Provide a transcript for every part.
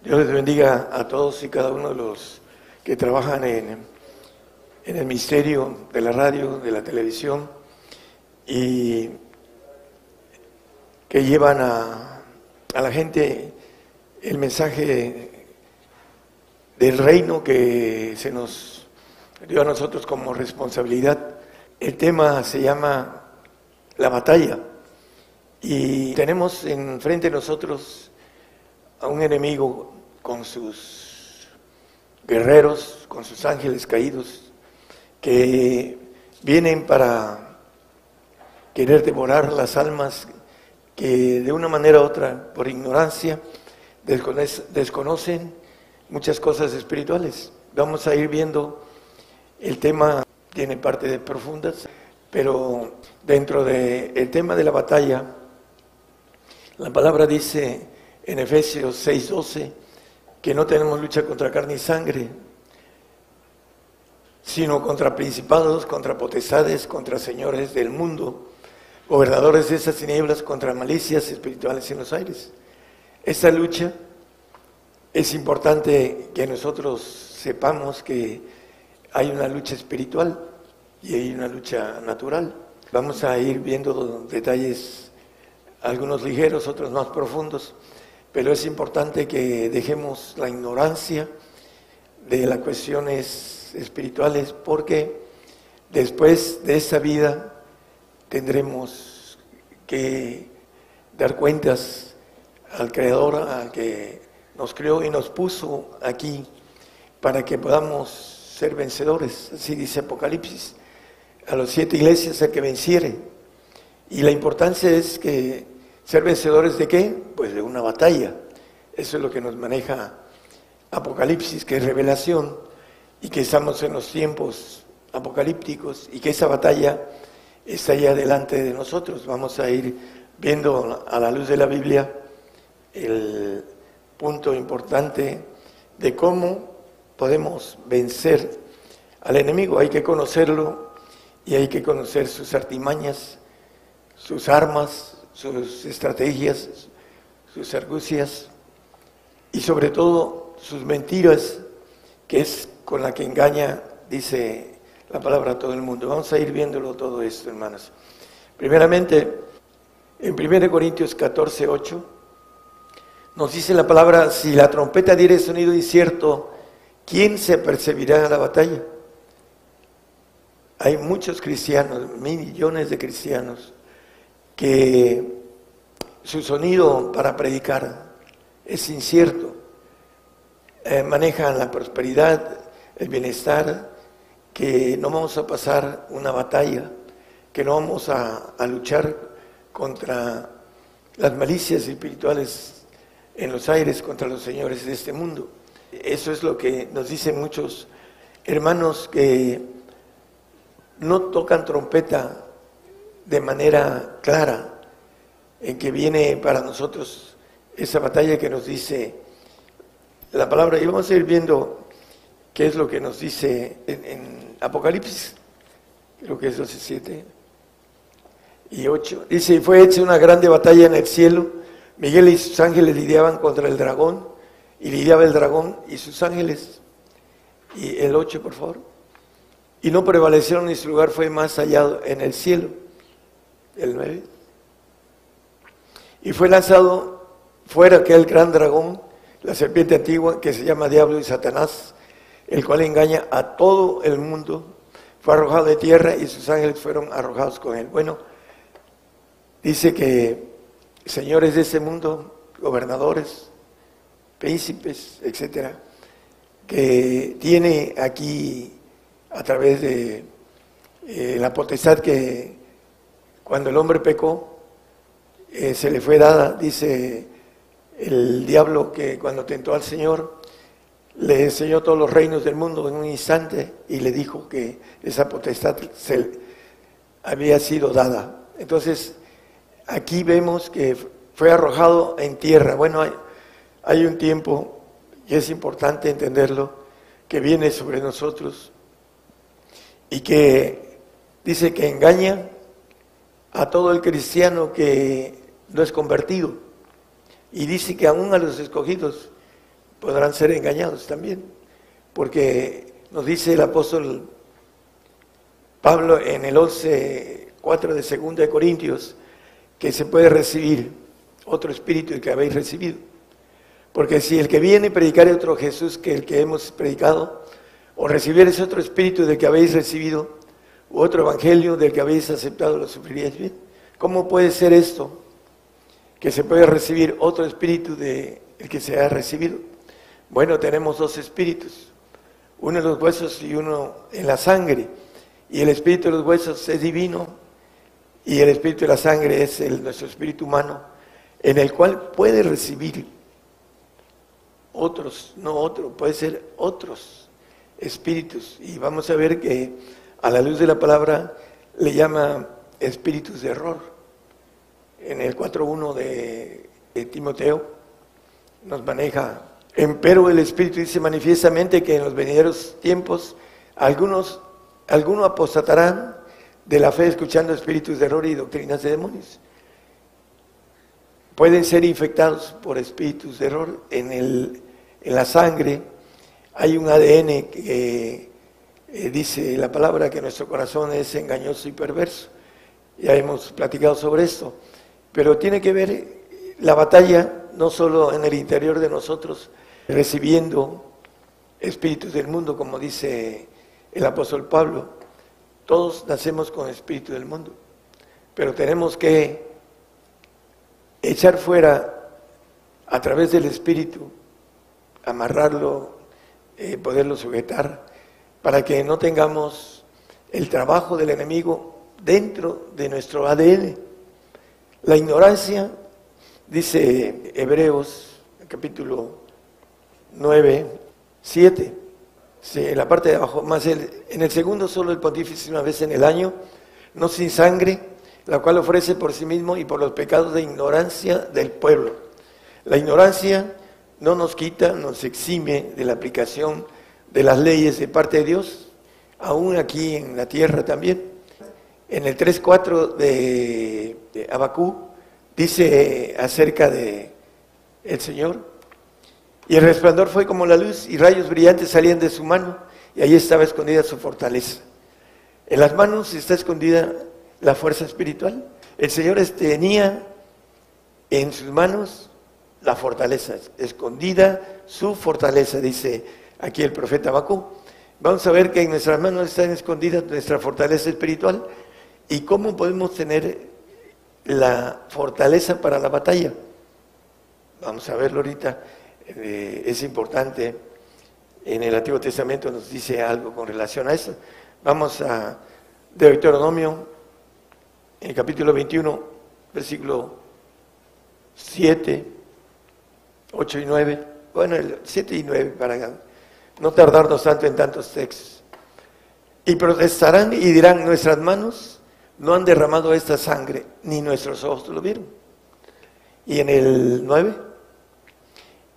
Dios les bendiga a todos y cada uno de los que trabajan en el ministerio de la radio, de la televisión y que llevan a la gente el mensaje del reino que se nos dio a nosotros como responsabilidad. El tema se llama la batalla y tenemos enfrente de nosotros a un enemigo con sus guerreros, con sus ángeles caídos, que vienen para querer devorar las almas que de una manera u otra, por ignorancia, desconocen muchas cosas espirituales. Vamos a ir viendo el tema, tiene partes profundas, pero dentro del tema de la batalla, la palabra dice en Efesios 6:12 que no tenemos lucha contra carne y sangre, sino contra principados, contra potestades, contra señores del mundo, gobernadores de esas tinieblas, contra malicias espirituales en los aires. Esta lucha es importante que nosotros sepamos que hay una lucha espiritual y hay una lucha natural. Vamos a ir viendo detalles, algunos ligeros, otros más profundos, pero es importante que dejemos la ignorancia de las cuestiones espirituales, porque después de esta vida tendremos que dar cuentas al Creador, al que nos creó y nos puso aquí para que podamos ser vencedores. Así dice Apocalipsis, a las 7 iglesias el que venciere. Y la importancia es que ser vencedores ¿de qué? Pues de una batalla. Eso es lo que nos maneja Apocalipsis, que es revelación, y que estamos en los tiempos apocalípticos y que esa batalla está allá delante de nosotros. Vamos a ir viendo a la luz de la Biblia el punto importante de cómo podemos vencer al enemigo. Hay que conocerlo y hay que conocer sus artimañas, sus armas, sus estrategias, sus argucias y sobre todo sus mentiras, que es con la que engaña, dice la palabra, a todo el mundo. Vamos a ir viéndolo todo esto, hermanos. Primeramente, en 1 Corintios 14:8, nos dice la palabra: si la trompeta diere sonido incierto, ¿quién se apercibirá a la batalla? Hay muchos cristianos, millones de cristianos, que su sonido para predicar es incierto. Manejan la prosperidad, el bienestar, que no vamos a pasar una batalla, que no vamos a luchar contra las malicias espirituales en los aires, contra los señores de este mundo. Eso es lo que nos dicen muchos hermanos que no tocan trompeta de manera clara, en que viene para nosotros esa batalla que nos dice la palabra. Y vamos a ir viendo qué es lo que nos dice en Apocalipsis, creo que es 12, 7 y 8. Dice: y fue hecha una grande batalla en el cielo, Miguel y sus ángeles lidiaban contra el dragón, y lidiaba el dragón y sus ángeles. Y el 8, por favor. Y no prevalecieron, y su lugar fue más hallado en el cielo. El 9. Y fue lanzado fuera aquel gran dragón, la serpiente antigua, que se llama Diablo y Satanás, el cual engaña a todo el mundo. Fue arrojado de tierra y sus ángeles fueron arrojados con él. Bueno, dice que señores de ese mundo, gobernadores, príncipes, etcétera, que tiene aquí a través de la potestad que cuando el hombre pecó se le fue dada. Dice el diablo que cuando tentó al Señor le enseñó todos los reinos del mundo en un instante y le dijo que esa potestad se había sido dada. Entonces aquí vemos que fue arrojado en tierra. Bueno, hay un tiempo, y es importante entenderlo, que viene sobre nosotros y que dice que engaña a todo el cristiano que no es convertido, y dice que aún a los escogidos, podrán ser engañados también, porque nos dice el apóstol Pablo en el 11:4 de 2 de Corintios, que se puede recibir otro espíritu que habéis recibido. Porque si el que viene predicar es otro Jesús que el que hemos predicado, o recibieres otro espíritu del que habéis recibido, u otro evangelio del que habéis aceptado, lo sufriríais bien. ¿Cómo puede ser esto? Que se puede recibir otro espíritu del que se ha recibido. Bueno, tenemos dos espíritus, uno en los huesos y uno en la sangre. Y el espíritu de los huesos es divino, y el espíritu de la sangre es nuestro espíritu humano, en el cual puede recibir otros, no otro, puede ser otros espíritus. Y vamos a ver que a la luz de la palabra le llama espíritus de error. En el 4:1 de Timoteo nos maneja: empero el Espíritu dice manifiestamente que en los venideros tiempos algunos apostatarán de la fe escuchando espíritus de error y doctrinas de demonios. Pueden ser infectados por espíritus de error. En la sangre hay un ADN que dice la palabra que nuestro corazón es engañoso y perverso. Ya hemos platicado sobre esto, pero tiene que ver la batalla no solo en el interior de nosotros, recibiendo espíritus del mundo, como dice el apóstol Pablo. Todos nacemos con espíritu del mundo, pero tenemos que echar fuera a través del espíritu, amarrarlo, poderlo sujetar, para que no tengamos el trabajo del enemigo dentro de nuestro ADN. La ignorancia, dice Hebreos, capítulo 9:7, en la parte de abajo, más en el segundo solo el pontífice una vez en el año, no sin sangre, la cual ofrece por sí mismo y por los pecados de ignorancia del pueblo. La ignorancia no nos quita, nos exime de la aplicación de las leyes de parte de Dios, aún aquí en la tierra también. En el 3:4 de Habacuc dice acerca de el Señor: y el resplandor fue como la luz, y rayos brillantes salían de su mano, y ahí estaba escondida su fortaleza. En las manos está escondida la fuerza espiritual. El Señor tenía en sus manos la fortaleza, escondida su fortaleza, dice aquí el profeta Habacuc. Vamos a ver que en nuestras manos está escondida nuestra fortaleza espiritual. ¿Y cómo podemos tener la fortaleza para la batalla? Vamos a verlo ahorita. Es importante. En el Antiguo Testamento nos dice algo con relación a eso. Vamos a Deuteronomio, en el capítulo 21, versículo 7, 8 y 9. Bueno, el 7 y 9 para no tardarnos tanto en tantos textos. Y protestarán y dirán: nuestras manos no han derramado esta sangre, ni nuestros ojos lo vieron. Y en el 9,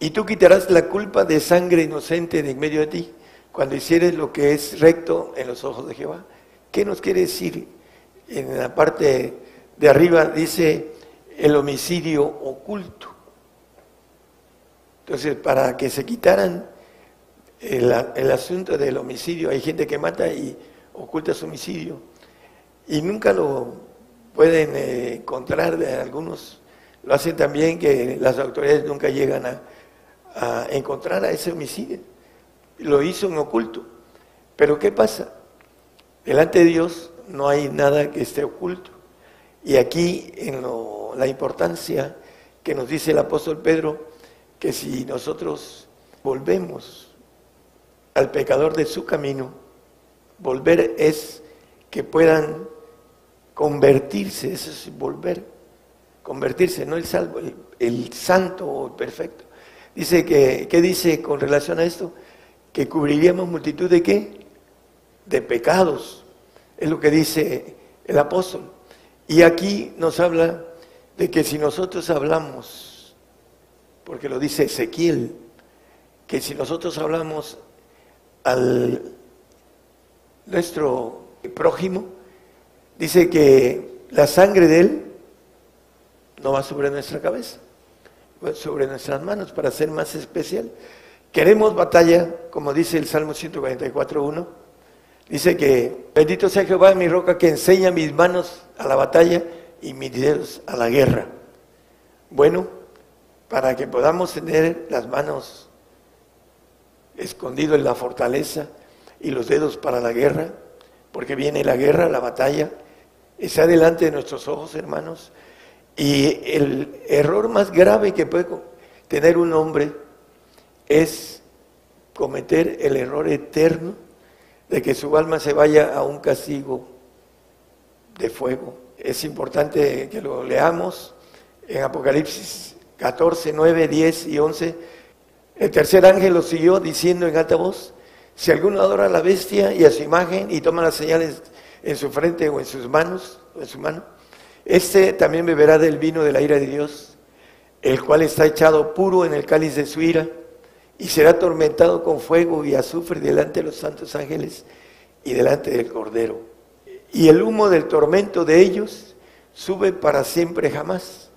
y tú quitarás la culpa de sangre inocente de en medio de ti, cuando hicieres lo que es recto en los ojos de Jehová. ¿Qué nos quiere decir? En la parte de arriba dice el homicidio oculto. Entonces, para que se quitaran el asunto del homicidio, hay gente que mata y oculta su homicidio, y nunca lo pueden encontrar. De algunos lo hacen también, que las autoridades nunca llegan a encontrar a ese homicidio. Lo hizo en oculto. Pero ¿qué pasa? Delante de Dios no hay nada que esté oculto. Y aquí en la importancia que nos dice el apóstol Pedro, que si nosotros volvemos al pecador de su camino, volver es que puedan convertirse. Eso es volver, convertirse, no el salvo, el santo o el perfecto. Dice ¿qué dice con relación a esto? Que cubriríamos multitud de ¿qué? De pecados, es lo que dice el apóstol. Y aquí nos habla de que si nosotros hablamos, porque lo dice Ezequiel, que si nosotros hablamos al nuestro prójimo, dice que la sangre de él no va sobre nuestra cabeza, va sobre nuestras manos, para ser más especial. queremos batalla, como dice el Salmo 144:1, dice que bendito sea Jehová mi roca que enseña mis manos a la batalla y mis dedos a la guerra. Bueno, para que podamos tener las manos escondidas en la fortaleza y los dedos para la guerra, porque viene la guerra, la batalla, está delante de nuestros ojos, hermanos, y el error más grave que puede tener un hombre es cometer el error eterno de que su alma se vaya a un castigo de fuego. Es importante que lo leamos en Apocalipsis 14, 9, 10 y 11. El tercer ángel lo siguió diciendo en alta voz: si alguno adora a la bestia y a su imagen y toma las señales en su frente o en sus manos, o en su mano, este también beberá del vino de la ira de Dios, el cual está echado puro en el cáliz de su ira, y será atormentado con fuego y azufre delante de los santos ángeles y delante del Cordero. Y el humo del tormento de ellos sube para siempre jamás.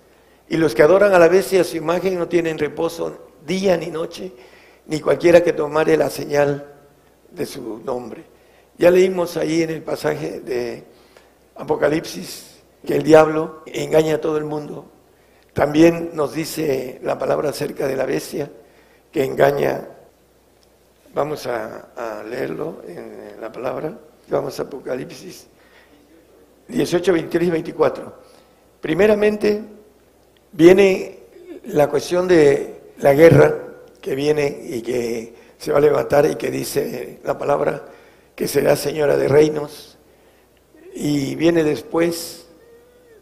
Y los que adoran a la bestia y a su imagen no tienen reposo día ni noche, ni cualquiera que tomare la señal de su nombre. Ya leímos ahí en el pasaje de Apocalipsis que el diablo engaña a todo el mundo. También nos dice la palabra acerca de la bestia, que engaña. Vamos a leerlo en la palabra. Vamos a Apocalipsis 18, 23 y 24. Primeramente viene la cuestión de la guerra que viene y que se va a levantar, y que dice la palabra que será señora de reinos. Y viene después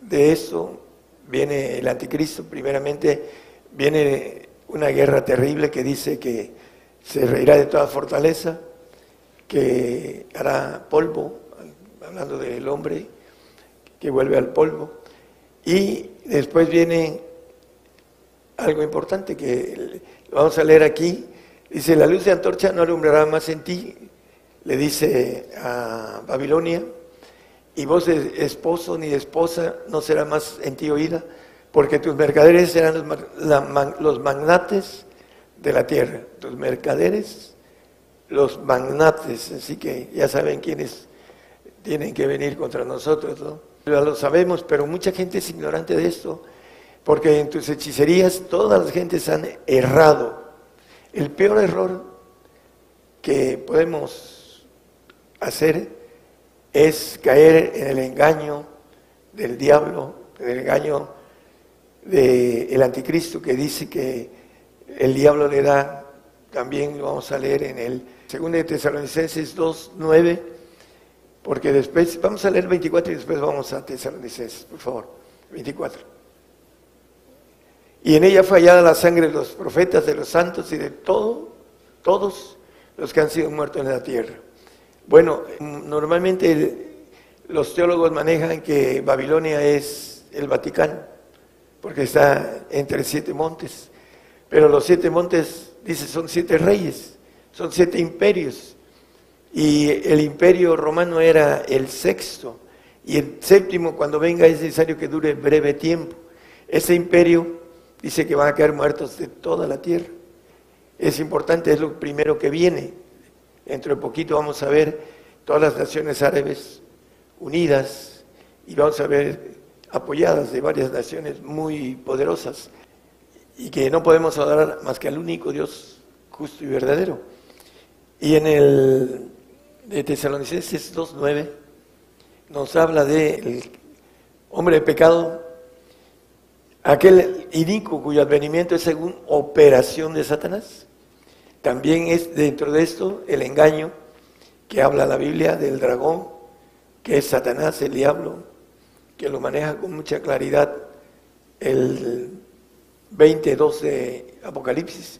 de eso, viene el anticristo. Primeramente viene una guerra terrible que dice que se reirá de toda fortaleza, que hará polvo, hablando del hombre, que vuelve al polvo. Y después viene algo importante que vamos a leer aquí. Dice: la luz de antorcha no alumbrará más en ti, le dice a Babilonia, y voz de esposo ni de esposa no será más en ti oída, porque tus mercaderes serán los magnates de la tierra. Tus mercaderes, los magnates. Así que ya saben quiénes tienen que venir contra nosotros, ¿no? Ya lo sabemos, pero mucha gente es ignorante de esto, porque en tus hechicerías todas las gentes han errado. El peor error que podemos hacer es caer en el engaño del diablo, en el engaño del anticristo, que dice que el diablo le da, también lo vamos a leer en el 2 de Tesalonicenses 2, 9, porque después, vamos a leer 24 y después vamos a Tesalonicenses, por favor, 24. Y en ella fue hallada la sangre de los profetas, de los santos y de todos los que han sido muertos en la tierra. Bueno, normalmente los teólogos manejan que Babilonia es el Vaticano, porque está entre 7 montes. Pero los 7 montes, dice, son 7 reyes, son 7 imperios. Y el imperio romano era el 6º, y el 7º, cuando venga, es necesario que dure breve tiempo. Ese imperio dice que van a caer muertos de toda la tierra. Es importante, es lo primero que viene. Dentro de poquito vamos a ver todas las naciones árabes unidas, y vamos a ver apoyadas de varias naciones muy poderosas, y que no podemos adorar más que al único Dios justo y verdadero. Y en el de Tesalonicenses 2:9 nos habla del hombre de pecado, aquel inicuo cuyo advenimiento es según operación de Satanás. También es dentro de esto el engaño que habla la Biblia del dragón, que es Satanás, el diablo, que lo maneja con mucha claridad el 22 de Apocalipsis.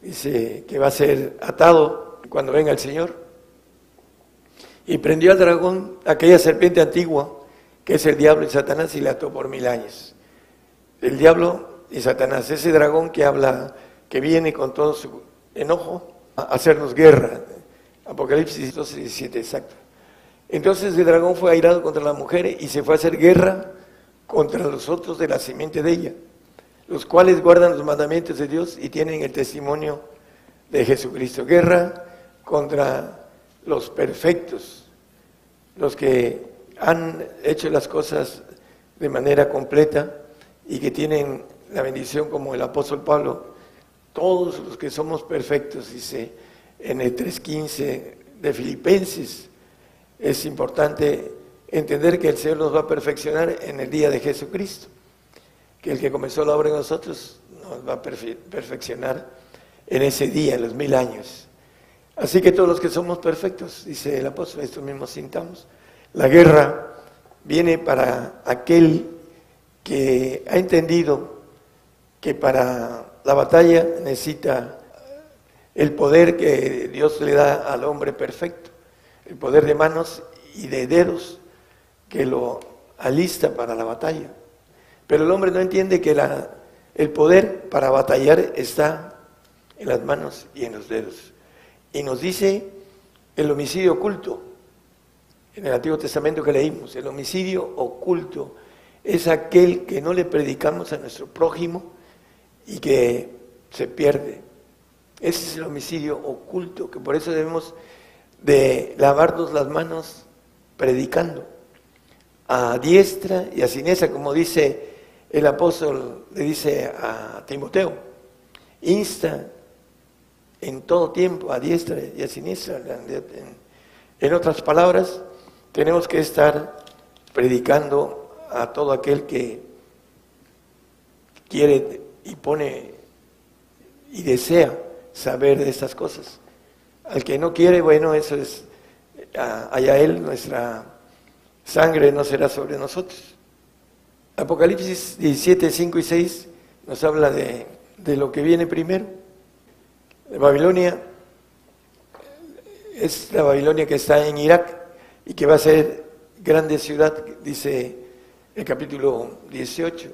Dice que va a ser atado cuando venga el Señor. Y prendió al dragón, aquella serpiente antigua, que es el diablo y Satanás, y le ató por 1000 años. El diablo y Satanás, ese dragón que habla, que viene con todo su enojo a hacernos guerra. Apocalipsis 12:17, exacto. Entonces el dragón fue airado contra la mujer y se fue a hacer guerra contra los otros de la simiente de ella, los cuales guardan los mandamientos de Dios y tienen el testimonio de Jesucristo. Guerra contra los perfectos, los que han hecho las cosas de manera completa y que tienen la bendición como el apóstol Pablo. Todos los que somos perfectos, dice en el 3:15 de Filipenses. Es importante entender que el Señor nos va a perfeccionar en el día de Jesucristo, que el que comenzó la obra en nosotros nos va a perfeccionar en ese día, en los 1000 años. Así que todos los que somos perfectos, dice el apóstol, esto mismo sintamos. La guerra viene para aquel que ha entendido que para la batalla necesita el poder que Dios le da al hombre perfecto, el poder de manos y de dedos que lo alista para la batalla. Pero el hombre no entiende que el poder para batallar está en las manos y en los dedos. Y nos dice el homicidio oculto, en el Antiguo Testamento que leímos, el homicidio oculto es aquel que no le predicamos a nuestro prójimo y que se pierde. Ese es el homicidio oculto, que por eso debemos de lavarnos las manos predicando a diestra y a siniestra, como dice el apóstol, le dice a Timoteo, insta en todo tiempo a diestra y a siniestra. En otras palabras, tenemos que estar predicando a todo aquel que quiere y pone y desea saber de estas cosas. Al que no quiere, bueno, eso es allá él, nuestra sangre no será sobre nosotros. Apocalipsis 17, 5 y 6 nos habla de lo que viene primero. Babilonia es la Babilonia que está en Irak y que va a ser grande ciudad, dice el capítulo 18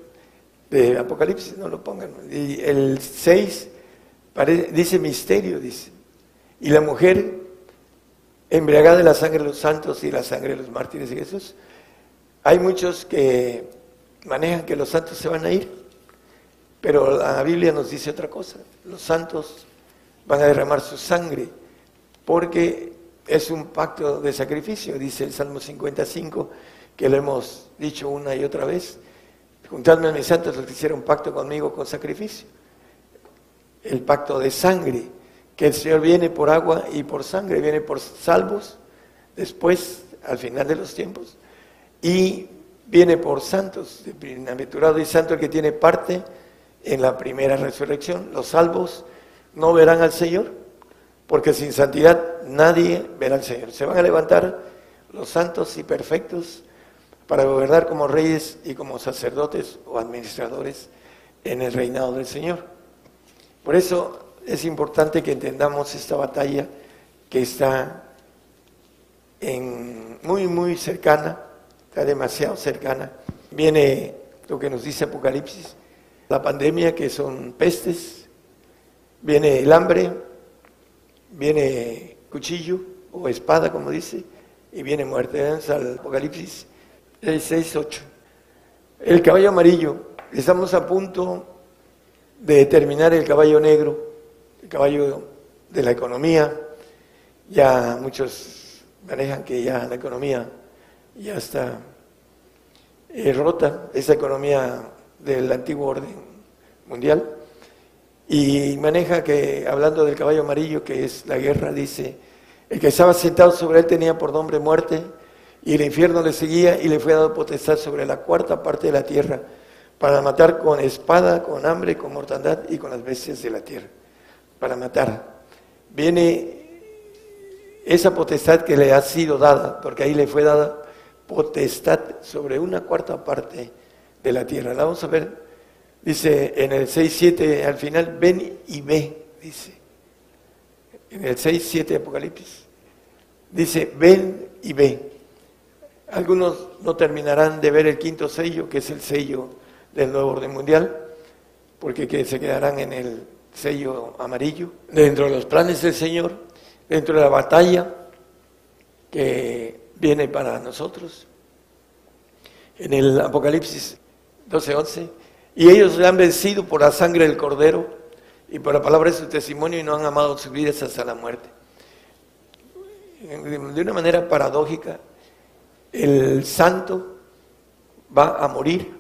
de Apocalipsis, no lo pongan. Y el 6 dice misterio, dice. Y la mujer embriagada de la sangre de los santos y la sangre de los mártires de Jesús. Hay muchos que manejan que los santos se van a ir, pero la Biblia nos dice otra cosa. Los santos van a derramar su sangre porque es un pacto de sacrificio, dice el Salmo 55, que lo hemos dicho una y otra vez. Juntadme a mis santos los que hicieron pacto conmigo con sacrificio. El pacto de sangre, que el Señor viene por agua y por sangre, viene por salvos, después, al final de los tiempos, y viene por santos. Bienaventurado y santo el que tiene parte en la primera resurrección. Los salvos no verán al Señor, porque sin santidad nadie verá al Señor. Se van a levantar los santos y perfectos para gobernar como reyes y como sacerdotes o administradores en el reinado del Señor. Por eso es importante que entendamos esta batalla que está muy, muy cercana, está demasiado cercana. Viene lo que nos dice Apocalipsis, la pandemia, que son pestes, viene el hambre, viene cuchillo o espada, como dice, y viene muerte. Vamos al Apocalipsis 6, 8. El caballo amarillo, estamos a punto de terminar el caballo negro, el caballo de la economía. Ya muchos manejan que ya la economía ya está rota, esa economía del antiguo orden mundial, y maneja que, hablando del caballo amarillo, que es la guerra, dice, el que estaba sentado sobre él tenía por nombre muerte, y el infierno le seguía, y le fue dado potestad sobre la cuarta parte de la tierra, para matar con espada, con hambre, con mortandad y con las bestias de la tierra, para matar. Viene esa potestad que le ha sido dada, porque ahí le fue dada potestad sobre una cuarta parte de la tierra. La vamos a ver, dice en el 6:7 al final, ven y ve, dice. En el 6:7 de Apocalipsis, dice, ven y ve. Algunos no terminarán de ver el quinto sello, que es el sello del nuevo orden mundial, porque se quedarán en el sello amarillo, dentro de los planes del Señor, dentro de la batalla que viene para nosotros. En el Apocalipsis 12:11, y ellos le han vencido por la sangre del Cordero y por la palabra de su testimonio y no han amado sus vidas hasta la muerte. De una manera paradójica, el santo va a morir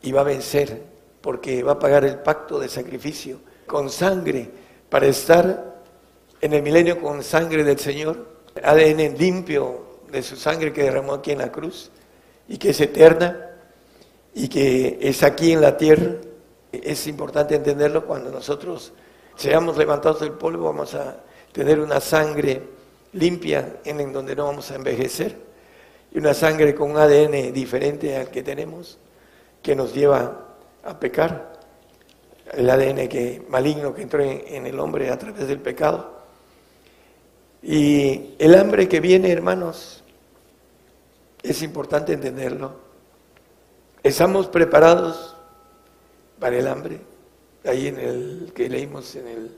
y va a vencer, porque va a pagar el pacto de sacrificio con sangre para estar en el milenio con sangre del Señor, ADN limpio de su sangre que derramó aquí en la cruz y que es eterna y que es aquí en la tierra. Es importante entenderlo. Cuando nosotros seamos levantados del polvo, vamos a tener una sangre limpia en donde no vamos a envejecer, y una sangre con un ADN diferente al que tenemos, que nos lleva a pecar, el ADN maligno que entró en el hombre a través del pecado. Y el hambre que viene, hermanos, es importante entenderlo. Estamos preparados para el hambre, ahí en el que leímos en el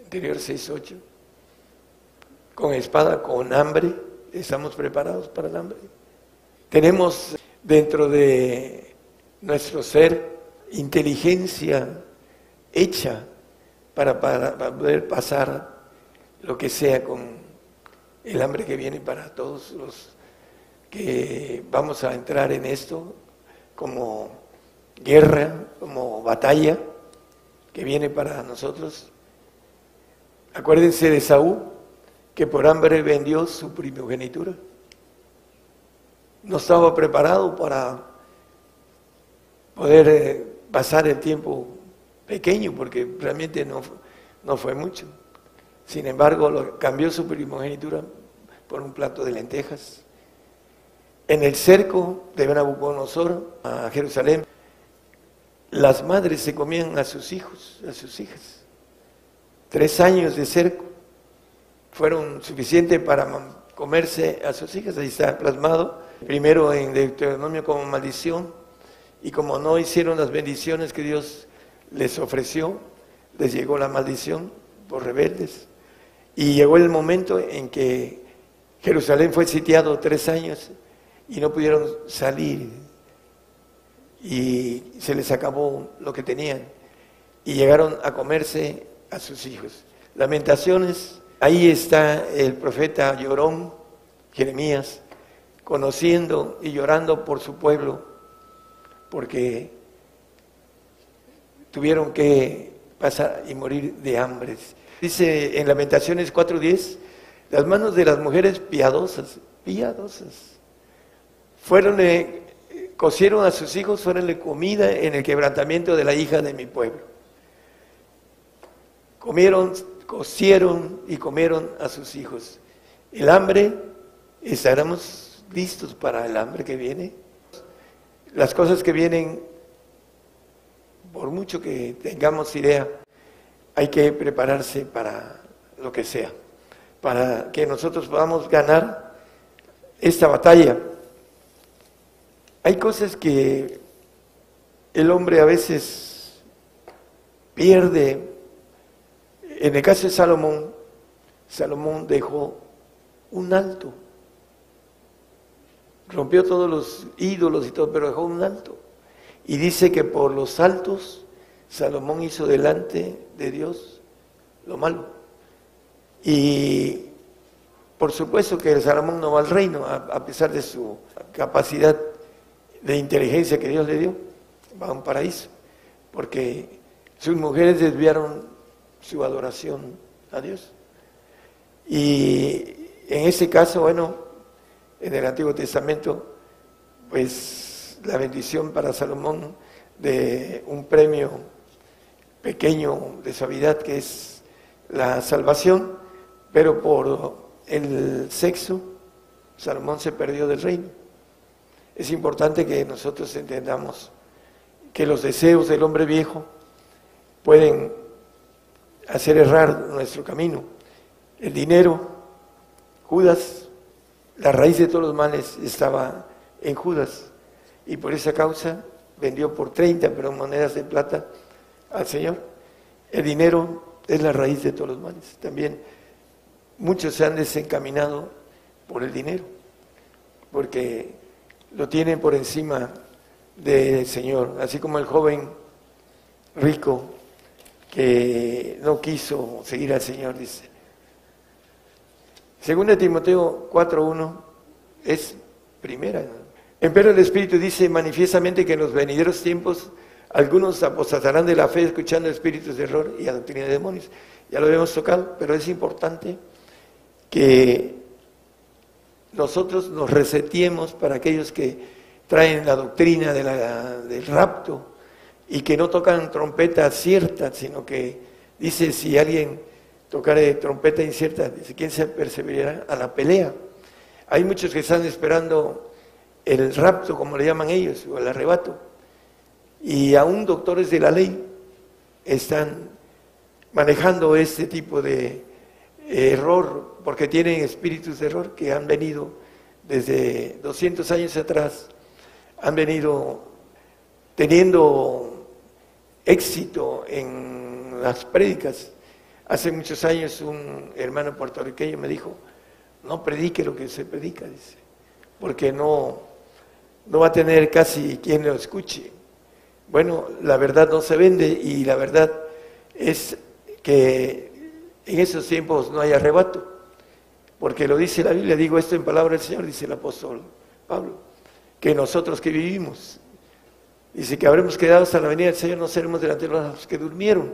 anterior 6:8, con espada, con hambre, estamos preparados para el hambre. Tenemos dentro de nuestro ser inteligencia hecha para poder pasar lo que sea con el hambre que viene para todos los que vamos a entrar en esto como guerra, como batalla que viene para nosotros. Acuérdense de Saúl, que por hambre vendió su primogenitura. No estaba preparado para poder pasar el tiempo pequeño, porque realmente no fue mucho. Sin embargo, cambió su primogenitura por un plato de lentejas. En el cerco de Nabucodonosor a Jerusalén, las madres se comían a sus hijos, a sus hijas. 3 años de cerco fueron suficientes para comerse a sus hijas. Ahí está plasmado, primero en Deuteronomio como maldición, y como no hicieron las bendiciones que Dios les ofreció, les llegó la maldición por rebeldes. Y llegó el momento en que Jerusalén fue sitiado 3 años y no pudieron salir, y se les acabó lo que tenían y llegaron a comerse a sus hijos. Lamentaciones, ahí está el profeta llorón, Jeremías, conociendo y llorando por su pueblo, porque tuvieron que pasar y morir de hambre. Dice en Lamentaciones 4:10, las manos de las mujeres piadosas, cocieron a sus hijos, fueronle comida en el quebrantamiento de la hija de mi pueblo. Cocieron y comieron a sus hijos. El hambre, ¿estaremos listos para el hambre que viene? Las cosas que vienen, por mucho que tengamos idea, hay que prepararse para lo que sea, para que nosotros podamos ganar esta batalla. Hay cosas que el hombre a veces pierde. En el caso de Salomón dejó un alto. Rompió todos los ídolos y todo, pero dejó un alto. Y dice que por los altos Salomón hizo delante de Dios lo malo. Y por supuesto que Salomón no va al reino, a pesar de su capacidad de inteligencia que Dios le dio, va a un paraíso, porque sus mujeres desviaron su adoración a Dios. Y en ese caso, bueno, en el Antiguo Testamento, pues la bendición para Salomón de un premio pequeño de suavidad que es la salvación, pero por el sexo Salomón se perdió del reino. Es importante que nosotros entendamos que los deseos del hombre viejo pueden hacer errar nuestro camino. El dinero, Judas, la raíz de todos los males estaba en Judas, y por esa causa vendió por 30 monedas de plata al Señor. El dinero es la raíz de todos los males. También muchos se han desencaminado por el dinero, porque lo tienen por encima del Señor. Así como el joven rico que no quiso seguir al Señor, dice. Segunda Timoteo 4:1 es primera, ¿no? Empero el Espíritu dice manifiestamente que en los venideros tiempos algunos apostatarán de la fe escuchando espíritus de error y a doctrina de demonios. Ya lo habíamos tocado, pero es importante que nosotros nos reseteemos para aquellos que traen la doctrina del rapto y que no tocan trompeta cierta, sino que dice, si alguien tocare trompeta incierta, dice, ¿quién se perseverará a la pelea? Hay muchos que están esperando el rapto, como le llaman ellos, o el arrebato, y aún doctores de la ley están manejando este tipo de error, porque tienen espíritus de error que han venido desde 200 años atrás, han venido teniendo éxito en las prédicas. Hace muchos años un hermano puertorriqueño me dijo, no predique lo que se predica, dice, porque no va a tener casi quien lo escuche. Bueno, la verdad no se vende y la verdad es que en esos tiempos no hay arrebato, porque lo dice la Biblia, digo esto en palabra del Señor, dice el apóstol Pablo, que nosotros que vivimos, dice que habremos quedado hasta la venida del Señor, no seremos delante de los que durmieron.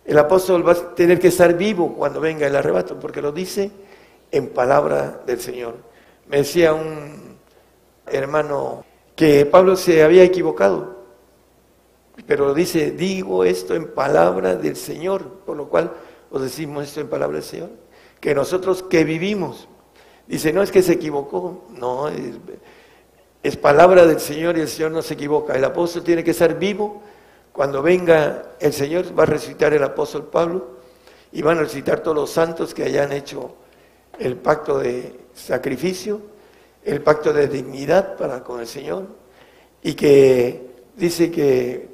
El apóstol va a tener que estar vivo cuando venga el arrebato, porque lo dice en palabra del Señor. Me decía un hermano que Pablo se había equivocado, pero dice, digo esto en palabra del Señor, por lo cual os decimos esto en palabra del Señor, que nosotros que vivimos, dice, no es que se equivocó, no, es palabra del Señor y el Señor no se equivoca. El apóstol tiene que estar vivo. Cuando venga el Señor va a resucitar el apóstol Pablo y van a resucitar todos los santos que hayan hecho el pacto de sacrificio, el pacto de dignidad para con el Señor, y que dice que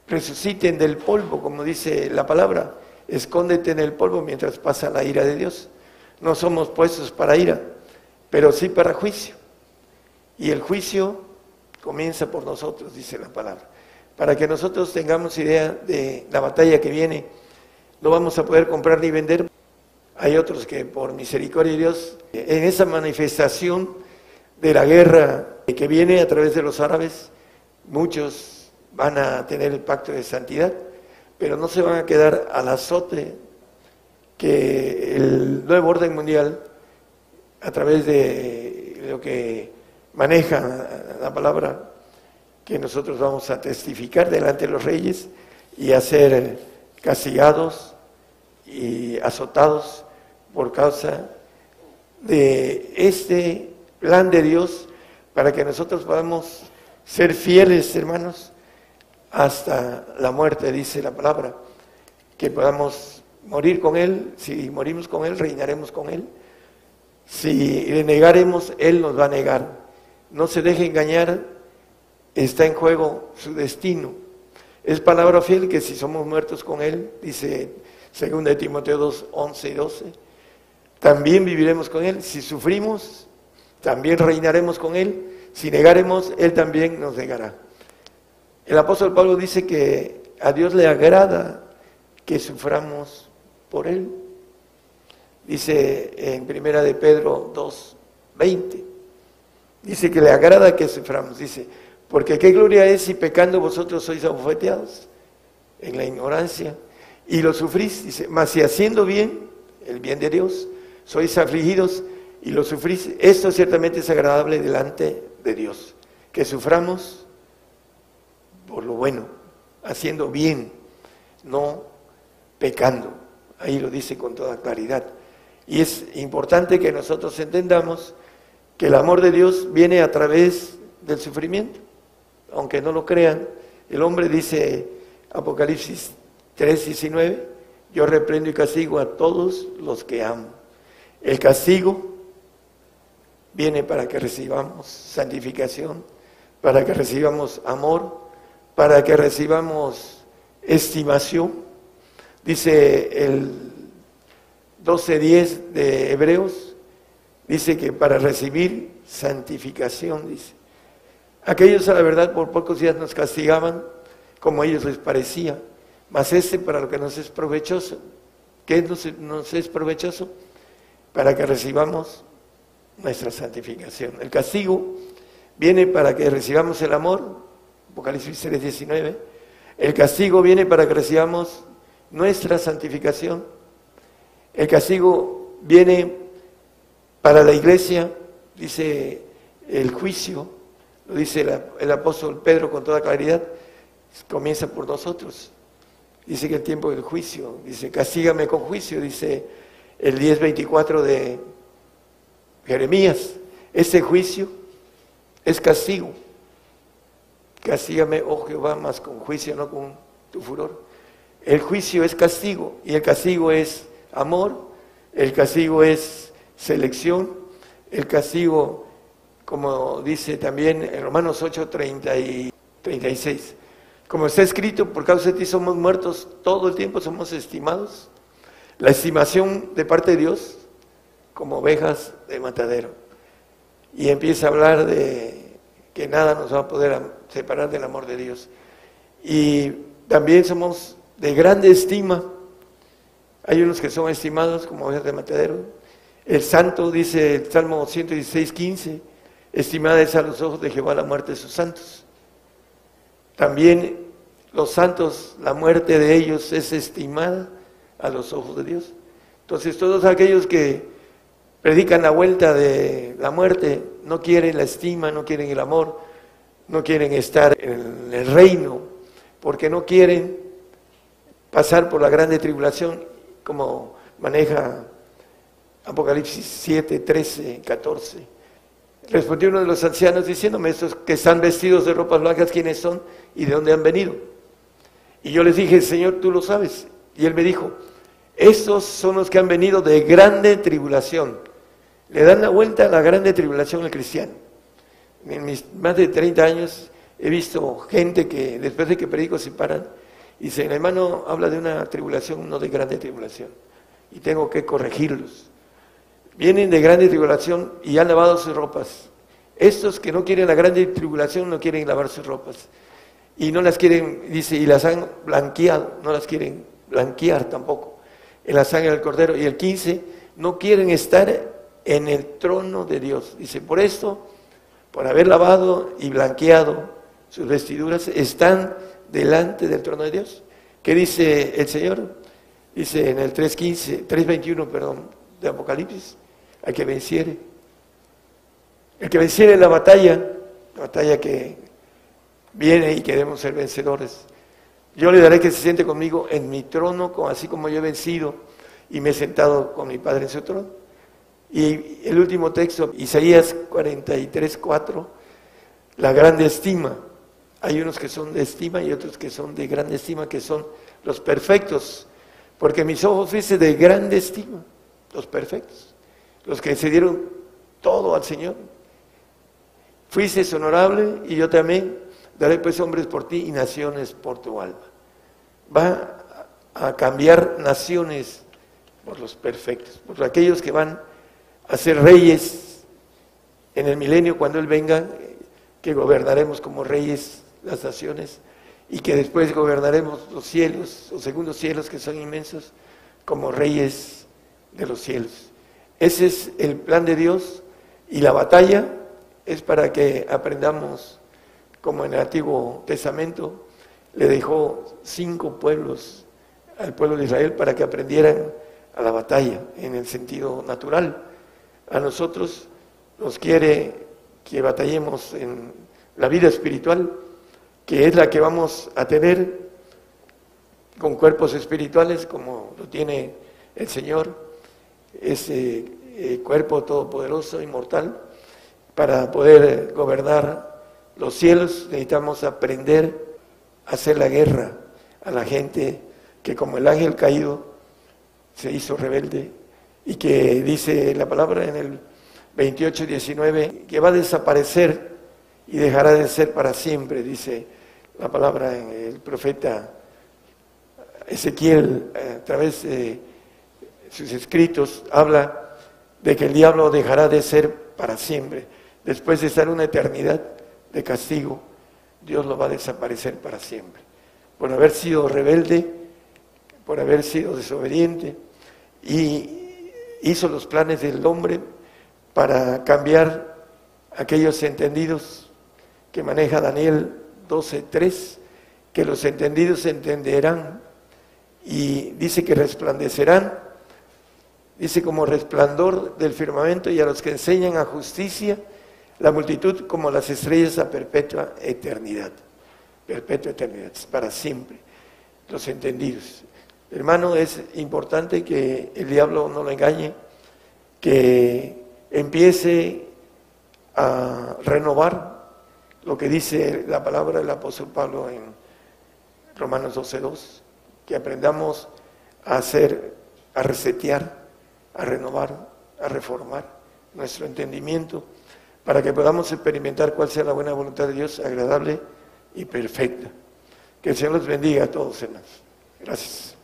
resuciten del polvo, como dice la palabra, escóndete en el polvo mientras pasa la ira de Dios. No somos puestos para ira, pero sí para juicio. Y el juicio comienza por nosotros, dice la palabra. Para que nosotros tengamos idea de la batalla que viene, no vamos a poder comprar ni vender. Hay otros que por misericordia de Dios, en esa manifestación de la guerra que viene a través de los árabes, muchos van a tener el pacto de santidad, pero no se van a quedar al azote que el nuevo orden mundial, a través de lo que maneja la palabra, que nosotros vamos a testificar delante de los reyes y a ser castigados y azotados por causa de este plan de Dios, para que nosotros podamos ser fieles, hermanos, hasta la muerte, dice la palabra, que podamos morir con Él. Si morimos con Él, reinaremos con Él. Si le negaremos, Él nos va a negar. No se deje engañar, está en juego su destino. Es palabra fiel que si somos muertos con Él, dice 2 Timoteo 2, 11 y 12, también viviremos con Él. Si sufrimos, también reinaremos con Él. Si negaremos, Él también nos negará. El apóstol Pablo dice que a Dios le agrada que suframos por Él. Dice en 1 de Pedro 2, 20, dice que le agrada que suframos, dice, porque qué gloria es si pecando vosotros sois abofeteados en la ignorancia y lo sufrís, dice, mas si haciendo bien, el bien de Dios, sois afligidos y lo sufrís, esto ciertamente es agradable delante de Dios, que suframos por lo bueno, haciendo bien, no pecando. Ahí lo dice con toda claridad. Y es importante que nosotros entendamos que el amor de Dios viene a través del sufrimiento. Aunque no lo crean, el hombre dice, Apocalipsis 3:19, yo reprendo y castigo a todos los que amo. El castigo viene para que recibamos santificación, para que recibamos amor, para que recibamos estimación. Dice el 12:10 de Hebreos, dice que para recibir santificación, dice. Aquellos a la verdad por pocos días nos castigaban, como a ellos les parecía, mas para lo que nos es provechoso. ¿Qué nos es provechoso? Para que recibamos nuestra santificación. El castigo viene para que recibamos el amor, Apocalipsis 3:19. El castigo viene para que recibamos nuestra santificación. El castigo viene para la iglesia, dice el juicio, lo dice el apóstol Pedro con toda claridad, comienza por nosotros. Dice que el tiempo del juicio, dice, castígame con juicio, dice el 10:24 de Jeremías. Ese juicio es castigo. Castígame, oh Jehová, mas con juicio, no con tu furor. El juicio es castigo, y el castigo es amor, el castigo es selección, el castigo, como dice también en Romanos 8:30 y 36, como está escrito, por causa de ti somos muertos, todo el tiempo somos estimados. La estimación de parte de Dios como ovejas de matadero. Y empieza a hablar de que nada nos va a poder separar del amor de Dios. Y también somos de grande estima. Hay unos que son estimados como ovejas de matadero. El santo, dice el Salmo 116:15, estimada es a los ojos de Jehová la muerte de sus santos. También los santos, la muerte de ellos es estimada a los ojos de Dios. Entonces todos aquellos que predican la vuelta de la muerte, no quieren la estima, no quieren el amor, no quieren estar en el reino, porque no quieren pasar por la grande tribulación, como maneja Apocalipsis 7, 13, 14. Respondió uno de los ancianos diciéndome, estos que están vestidos de ropas blancas, ¿quiénes son y de dónde han venido? Y yo les dije, Señor, tú lo sabes. Y él me dijo, estos son los que han venido de grande tribulación. Le dan la vuelta a la grande tribulación al cristiano. En mis más de 30 años he visto gente que después de que predico se paran y dicen, el hermano habla de una tribulación, no de grande tribulación, y tengo que corregirlos. Vienen de grande tribulación y han lavado sus ropas. Estos que no quieren la grande tribulación no quieren lavar sus ropas. Y no las quieren, dice, y las han blanqueado, no las quieren blanquear tampoco, en la sangre del Cordero. Y el 15, no quieren estar en el trono de Dios. Dice, por esto, por haber lavado y blanqueado sus vestiduras, están delante del trono de Dios. ¿Qué dice el Señor? Dice en el 3:21, de Apocalipsis, al que venciere. El que venciere la batalla que viene y que debemos ser vencedores. Yo le daré que se siente conmigo en mi trono, así como yo he vencido y me he sentado con mi Padre en su trono. Y el último texto, Isaías 43:4, la grande estima. Hay unos que son de estima y otros que son de grande estima, que son los perfectos, porque mis ojos fuiste de grande estima, los perfectos, los que se dieron todo al Señor. Fuiste honorable y yo también daré pues hombres por ti y naciones por tu alma. Va a cambiar naciones por los perfectos, por aquellos que van a ser reyes en el milenio cuando Él venga, que gobernaremos como reyes las naciones y que después gobernaremos los cielos, los segundos cielos que son inmensos, como reyes de los cielos. Ese es el plan de Dios y la batalla es para que aprendamos, como en el Antiguo Testamento le dejó 5 pueblos al pueblo de Israel para que aprendieran a la batalla en el sentido natural. A nosotros nos quiere que batallemos en la vida espiritual, que es la que vamos a tener con cuerpos espirituales como lo tiene el Señor, ese cuerpo todopoderoso, inmortal. Para poder gobernar los cielos necesitamos aprender a hacer la guerra a la gente que como el ángel caído se hizo rebelde y que dice la palabra en el 28:19 que va a desaparecer y dejará de ser para siempre, dice la palabra en el profeta Ezequiel, a través de sus escritos, habla de que el diablo dejará de ser para siempre. Después de estar una eternidad de castigo, Dios lo va a desaparecer para siempre. por haber sido rebelde, por haber sido desobediente, y hizo los planes del hombre para cambiar aquellos entendidos que maneja Daniel 12:3, que los entendidos entenderán, y dice que resplandecerán, dice como resplandor del firmamento, y a los que enseñan a justicia, la multitud como las estrellas a perpetua eternidad. Perpetua eternidad, para siempre, los entendidos. Hermano, es importante que el diablo no lo engañe, que empiece a renovar lo que dice la palabra del apóstol Pablo en Romanos 12:2, que aprendamos a hacer, a resetear, a renovar, a reformar nuestro entendimiento, para que podamos experimentar cuál sea la buena voluntad de Dios, agradable y perfecta. Que el Señor los bendiga a todos, hermanos. Gracias.